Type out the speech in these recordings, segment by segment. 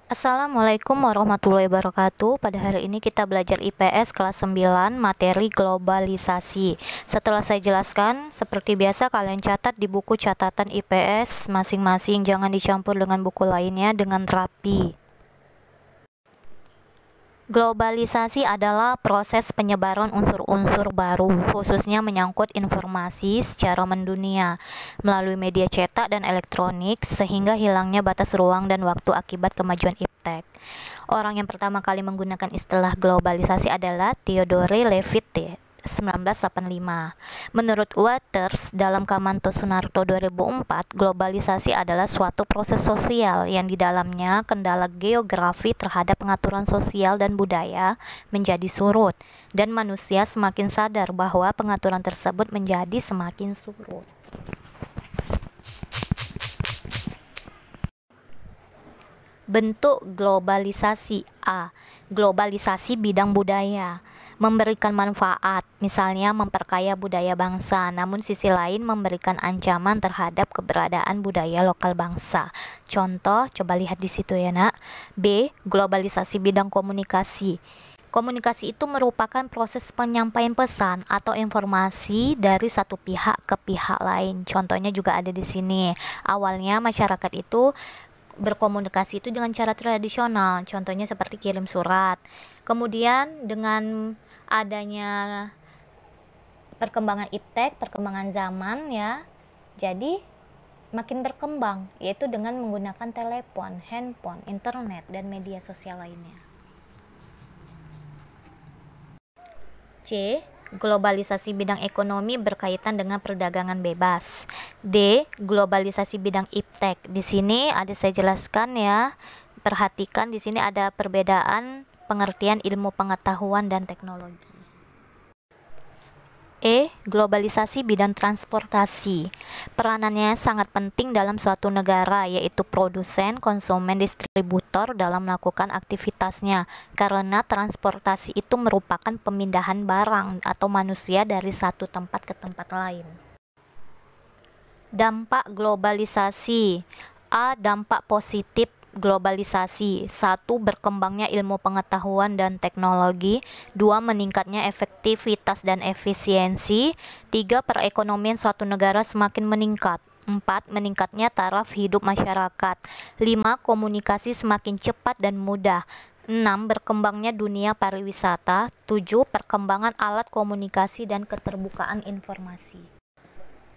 Assalamualaikum warahmatullahi wabarakatuh. Pada hari ini kita belajar IPS kelas 9 materi globalisasi. Setelah saya jelaskan, seperti biasa kalian catat di buku catatan IPS masing-masing, jangan dicampur dengan buku lainnya dengan rapi. Globalisasi adalah proses penyebaran unsur-unsur baru, khususnya menyangkut informasi secara mendunia, melalui media cetak dan elektronik, sehingga hilangnya batas ruang dan waktu akibat kemajuan iptek. Orang yang pertama kali menggunakan istilah globalisasi adalah Theodore Levitt, 1985. Menurut Waters, dalam Kamanto Sunarto 2004, globalisasi adalah suatu proses sosial yang di dalamnya kendala geografi terhadap pengaturan sosial dan budaya menjadi surut, dan manusia semakin sadar bahwa pengaturan tersebut menjadi semakin surut. Bentuk globalisasi. A. Globalisasi bidang budaya. Memberikan manfaat, misalnya memperkaya budaya bangsa, namun sisi lain memberikan ancaman terhadap keberadaan budaya lokal bangsa. Contoh, coba lihat di situ ya nak. B. Globalisasi bidang komunikasi. Komunikasi itu merupakan proses penyampaian pesan atau informasi dari satu pihak ke pihak lain. Contohnya juga ada di sini. Awalnya masyarakat itu berkomunikasi itu dengan cara tradisional, contohnya seperti kirim surat. Kemudian dengan adanya perkembangan iptek, perkembangan zaman ya, jadi makin berkembang, yaitu dengan menggunakan telepon, handphone, internet, dan media sosial lainnya. C. Globalisasi bidang ekonomi berkaitan dengan perdagangan bebas. D. Globalisasi bidang iptek. Di sini ada saya jelaskan ya. Perhatikan di sini ada perbedaan pengertian ilmu pengetahuan dan teknologi. E. Globalisasi bidang transportasi. Peranannya sangat penting dalam suatu negara, yaitu produsen, konsumen, distributor dalam melakukan aktivitasnya, karena transportasi itu merupakan pemindahan barang atau manusia dari satu tempat ke tempat lain. Dampak globalisasi. A. Dampak positif globalisasi. 1. Berkembangnya ilmu pengetahuan dan teknologi. 2. Meningkatnya efektivitas dan efisiensi. 3. Perekonomian suatu negara semakin meningkat. 4. Meningkatnya taraf hidup masyarakat. 5. Komunikasi semakin cepat dan mudah. 6. Berkembangnya dunia pariwisata. 7. Perkembangan alat komunikasi dan keterbukaan informasi.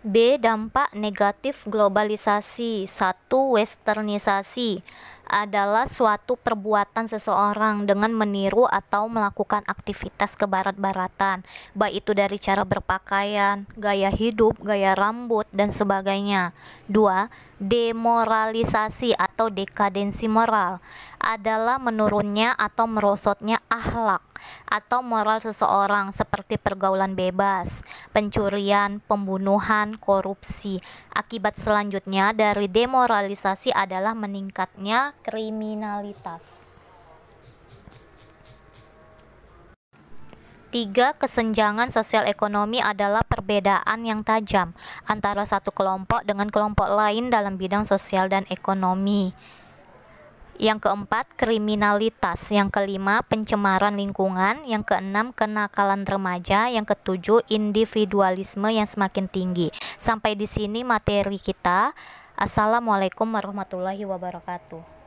B. Dampak negatif globalisasi. 1. Westernisasi adalah suatu perbuatan seseorang dengan meniru atau melakukan aktivitas kebarat-baratan, baik itu dari cara berpakaian, gaya hidup, gaya rambut, dan sebagainya. 2. Demoralisasi atau dekadensi moral adalah menurunnya atau merosotnya akhlak atau moral seseorang seperti pergaulan bebas, pencurian, pembunuhan, korupsi. Akibat selanjutnya dari demoralisasi adalah meningkatnya kriminalitas. 3. Kesenjangan sosial ekonomi adalah perbedaan yang tajam antara satu kelompok dengan kelompok lain dalam bidang sosial dan ekonomi. Yang keempat, kriminalitas. Yang kelima, pencemaran lingkungan. Yang keenam, kenakalan remaja. Yang ketujuh, individualisme yang semakin tinggi. Sampai di sini materi kita. Assalamualaikum warahmatullahi wabarakatuh.